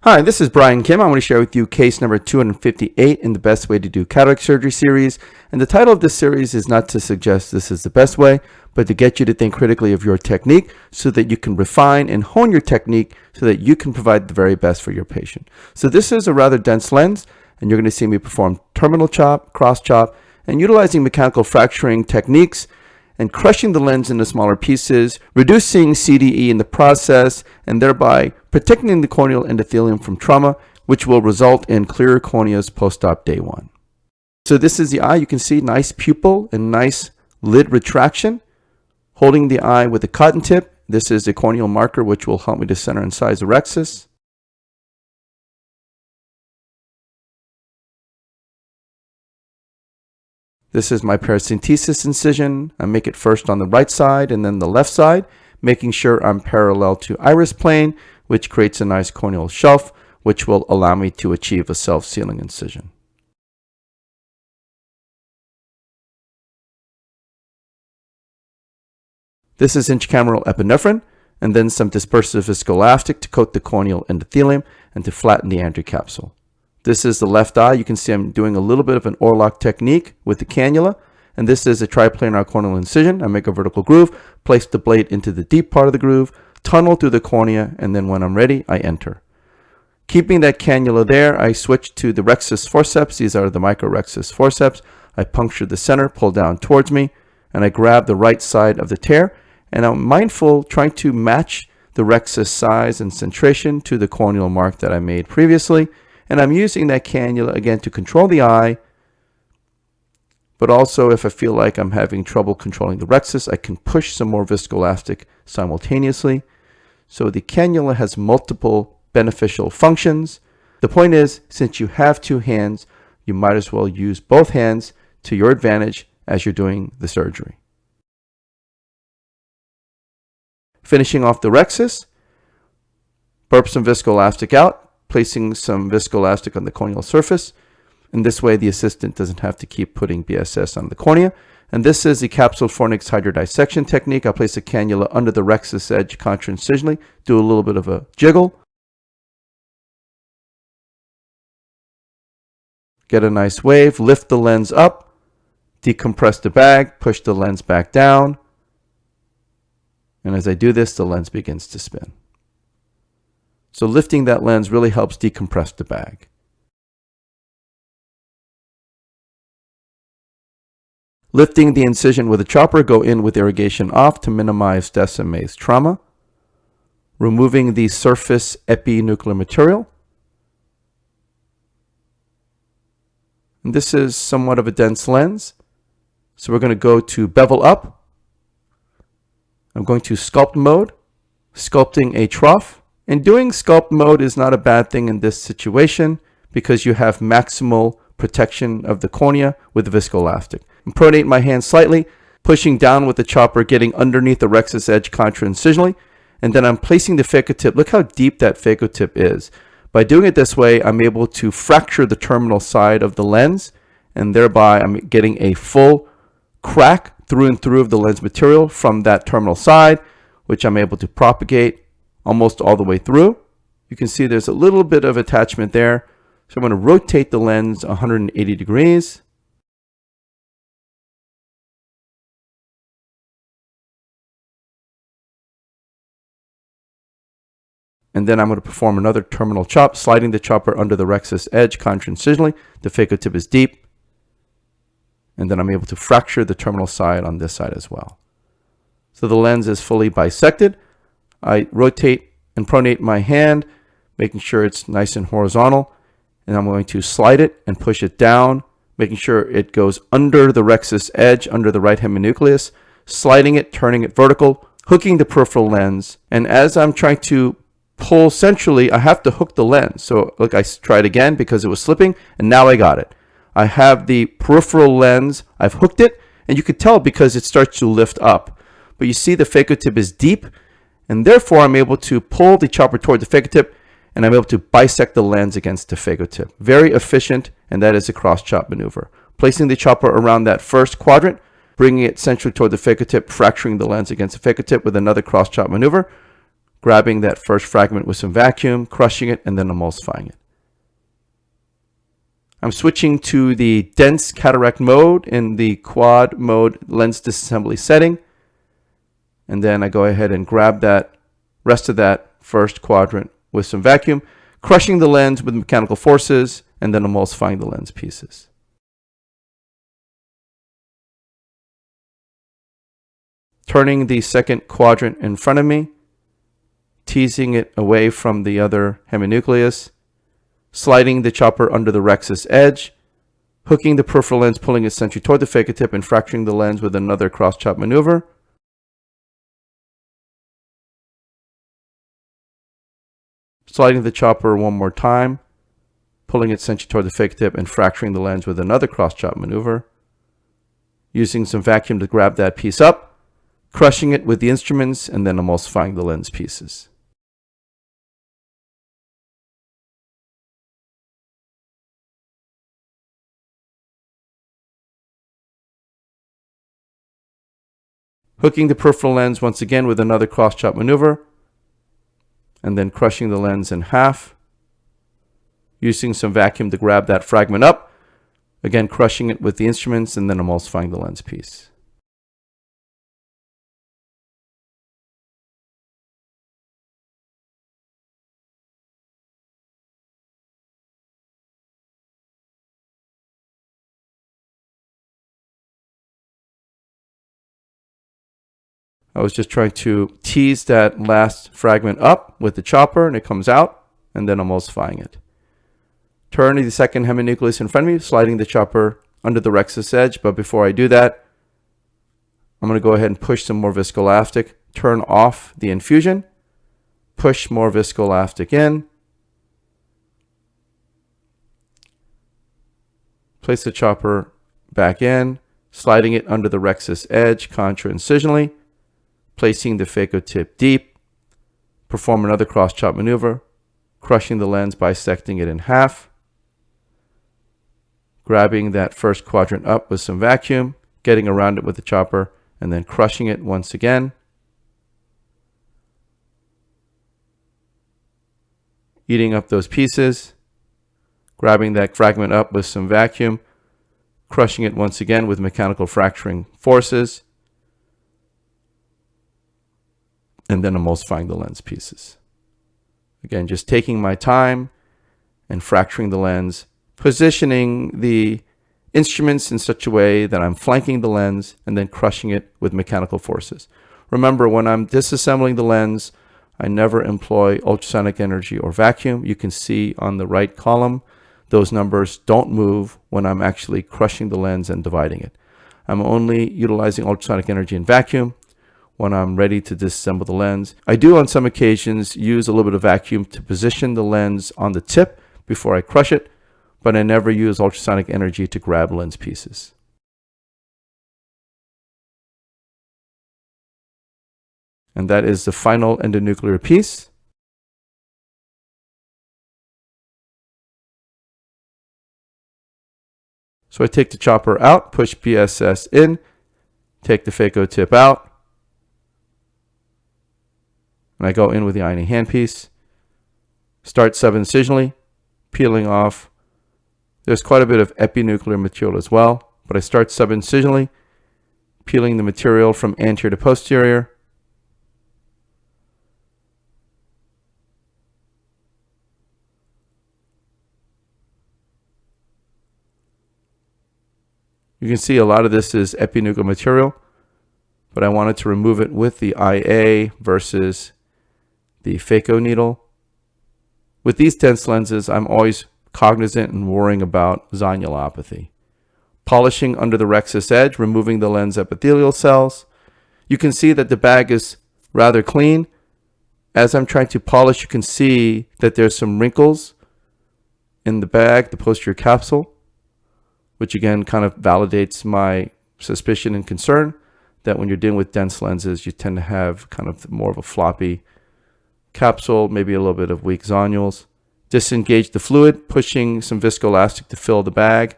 Hi, this is Brian Kim. I want to share with you case number 258 in the Best Way to Do Cataract Surgery series. And the title of this series is not to suggest this is the best way, but to get you to think critically of your technique so that you can refine and hone your technique so that you can provide the very best for your patient. So this is a rather dense lens, and you're going to see me perform terminal chop, cross chop, and utilizing mechanical fracturing techniques and crushing the lens into smaller pieces, reducing CDE in the process, and thereby protecting the corneal endothelium from trauma, which will result in clearer corneas post-op day one. So this is the eye. You can see nice pupil and nice lid retraction. Holding the eye with a cotton tip. This is a corneal marker which will help me to center and size the rhexis. This is my paracentesis incision. I make it first on the right side and then the left side, making sure I'm parallel to iris plane, which creates a nice corneal shelf, which will allow me to achieve a self-sealing incision. This is intracameral epinephrine, and then some dispersive viscoelastic to coat the corneal endothelium and to flatten the anterior capsule. This is the left eye. You can see I'm doing a little bit of an Orlock technique with the cannula. And this is a triplanar corneal incision. I make a vertical groove, place the blade into the deep part of the groove, tunnel through the cornea, and then when I'm ready, I enter. Keeping that cannula there, I switch to the rhexis forceps. These are the microrhexis forceps. I puncture the center, pull down towards me, and I grab the right side of the tear. And I'm mindful, trying to match the rhexis size and centration to the corneal mark that I made previously. And I'm using that cannula again to control the eye, but also if I feel like I'm having trouble controlling the rhexis, I can push some more viscoelastic simultaneously. So the cannula has multiple beneficial functions. The point is, since you have two hands, you might as well use both hands to your advantage as you're doing the surgery. Finishing off the rhexis, burp some viscoelastic out, placing some viscoelastic on the corneal surface. And this way the assistant doesn't have to keep putting BSS on the cornea. And this is the Capsulorhexis hydrodissection technique. I place a cannula under the rhexis edge contra-incisionally, do a little bit of a jiggle. Get a nice wave, lift the lens up, decompress the bag, push the lens back down. And as I do this, the lens begins to spin. So lifting that lens really helps decompress the bag. Lifting the incision with a chopper, go in with irrigation off to minimize Descemet's trauma. Removing the surface epinuclear material. And this is somewhat of a dense lens. So we're going to go to bevel up. I'm going to sculpt mode, sculpting a trough. And doing sculpt mode is not a bad thing in this situation because you have maximal protection of the cornea with the viscoelastic. I'm pronating my hand slightly, pushing down with the chopper, getting underneath the rhexis edge contra-incisionally, and then I'm placing the phaco tip. Look how deep that phaco tip is. By doing it this way, I'm able to fracture the terminal side of the lens, and thereby I'm getting a full crack through and through of the lens material from that terminal side, which I'm able to propagate almost all the way through. You can see there's a little bit of attachment there. So I'm going to rotate the lens 180 degrees. And then I'm going to perform another terminal chop, sliding the chopper under the rhexis edge contra-incisionally. The phaco tip is deep. And then I'm able to fracture the terminal side on this side as well. So the lens is fully bisected. I rotate and pronate my hand, making sure it's nice and horizontal. And I'm going to slide it and push it down, making sure it goes under the rhexis edge, under the right heminucleus, sliding it, turning it vertical, hooking the peripheral lens. And as I'm trying to pull centrally, I have to hook the lens. So look, I tried again because it was slipping, and now I got it. I have the peripheral lens, I've hooked it, and you could tell because it starts to lift up. But you see the phaco tip is deep, and therefore I'm able to pull the chopper toward the phaco tip, and I'm able to bisect the lens against the phaco tip. Very efficient, and that is a cross-chop maneuver. Placing the chopper around that first quadrant, bringing it centrally toward the phaco tip, fracturing the lens against the phaco tip with another cross-chop maneuver, grabbing that first fragment with some vacuum, crushing it, and then emulsifying it. I'm switching to the dense cataract mode in the quad mode lens disassembly setting. And then I go ahead and grab that rest of that first quadrant with some vacuum, crushing the lens with mechanical forces, and then emulsifying the lens pieces. Turning the second quadrant in front of me, teasing it away from the other heminucleus, sliding the chopper under the rhexis edge, hooking the peripheral lens, pulling it centrally toward the phaco tip, and fracturing the lens with another cross-chop maneuver. Sliding the chopper one more time, pulling it centrally toward the phaco tip, and fracturing the lens with another cross-chop maneuver. Using some vacuum to grab that piece up, crushing it with the instruments, and then emulsifying the lens pieces. Hooking the peripheral lens once again with another cross-chop maneuver, and then crushing the lens in half. Using some vacuum to grab that fragment up, again crushing it with the instruments, and then emulsifying the lens piece. I was just trying to tease that last fragment up with the chopper, and it comes out, and then emulsifying it. Turning the second heminucleus in front of me, sliding the chopper under the rhexis edge, but before I do that, I'm going to go ahead and push some more viscoelastic, turn off the infusion, push more viscoelastic in, place the chopper back in, sliding it under the rhexis edge contra-incisionally, placing the phaco tip deep, perform another cross-chop maneuver, crushing the lens, bisecting it in half, grabbing that first quadrant up with some vacuum, getting around it with the chopper, and then crushing it once again. Eating up those pieces, grabbing that fragment up with some vacuum, crushing it once again with mechanical fracturing forces, and then emulsifying the lens pieces. Again, just taking my time and fracturing the lens, positioning the instruments in such a way that I'm flanking the lens and then crushing it with mechanical forces. Remember, when I'm disassembling the lens, I never employ ultrasonic energy or vacuum. You can see on the right column, those numbers don't move when I'm actually crushing the lens and dividing it. I'm only utilizing ultrasonic energy and vacuum when I'm ready to disassemble the lens. I do on some occasions use a little bit of vacuum to position the lens on the tip before I crush it, but I never use ultrasonic energy to grab lens pieces. And that is the final endonuclear piece. So I take the chopper out, push BSS in, take the phaco tip out, and I go in with the ironing handpiece, start sub-incisionally, peeling off. There's quite a bit of epinuclear material as well, but I start sub-incisionally, peeling the material from anterior to posterior. You can see a lot of this is epinuclear material, but I wanted to remove it with the IA versus the phaco needle. With these dense lenses, I'm always cognizant and worrying about zonulopathy. Polishing under the rhexis edge, removing the lens epithelial cells. You can see that the bag is rather clean. As I'm trying to polish, you can see that there's some wrinkles in the bag, the posterior capsule, which again kind of validates my suspicion and concern that when you're dealing with dense lenses, you tend to have kind of more of a floppy capsule, maybe a little bit of weak zonules. Disengage the fluid, pushing some viscoelastic to fill the bag.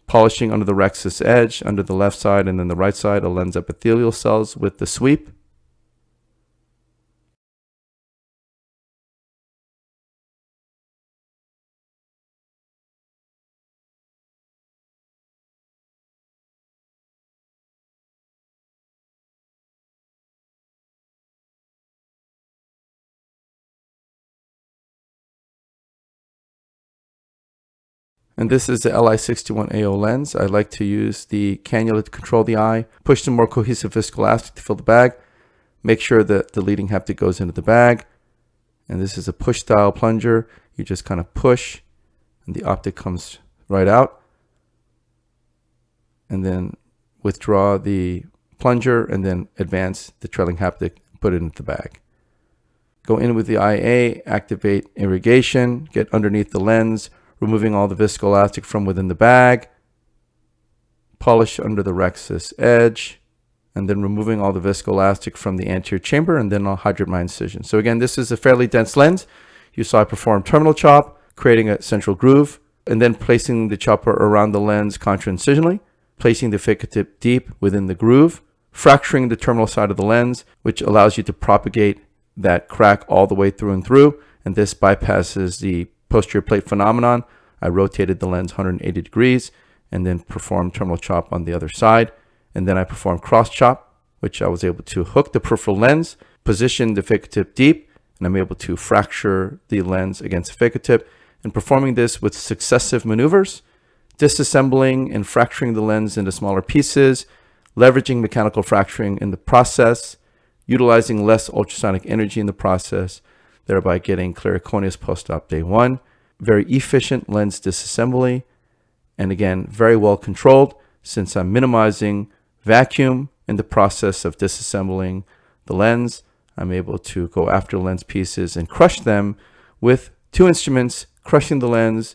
Polishing under the rhexis edge, under the left side and then the right side of lens epithelial cells with the sweep. And this is the LI61AO lens. I like to use the cannula to control the eye, push some more cohesive viscoelastic to fill the bag, make sure that the leading haptic goes into the bag. And this is a push style plunger. You just kind of push and the optic comes right out. And then withdraw the plunger and then advance the trailing haptic, put it into the bag. Go in with the IA, activate irrigation, get underneath the lens, removing all the viscoelastic from within the bag, polish under the rhexis edge, and then removing all the viscoelastic from the anterior chamber, and then I'll hydrate my incision. So again, this is a fairly dense lens. You saw I perform terminal chop, creating a central groove, and then placing the chopper around the lens contra-incisionally, placing the phaco tip deep within the groove, fracturing the terminal side of the lens, which allows you to propagate that crack all the way through and through, and this bypasses the posterior plate phenomenon. I rotated the lens 180 degrees and then performed terminal chop on the other side. And then I performed cross chop, which I was able to hook the peripheral lens, position the phaco tip deep, and I'm able to fracture the lens against the phaco tip. And performing this with successive maneuvers, disassembling and fracturing the lens into smaller pieces, leveraging mechanical fracturing in the process, utilizing less ultrasonic energy in the process, thereby getting claricorneas post-op day 1. Very efficient lens disassembly, and again, very well controlled since I'm minimizing vacuum in the process of disassembling the lens. I'm able to go after lens pieces and crush them with 2 instruments, crushing the lens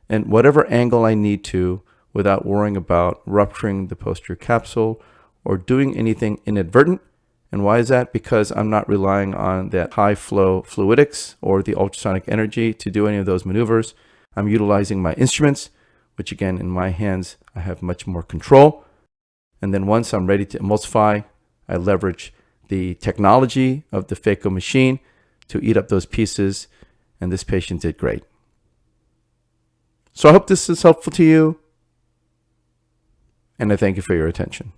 and whatever angle I need to without worrying about rupturing the posterior capsule or doing anything inadvertent. And why is that? Because I'm not relying on that high flow fluidics or the ultrasonic energy to do any of those maneuvers. I'm utilizing my instruments, which again, in my hands, I have much more control. And then once I'm ready to emulsify, I leverage the technology of the phaco machine to eat up those pieces. And this patient did great. So I hope this is helpful to you. And I thank you for your attention.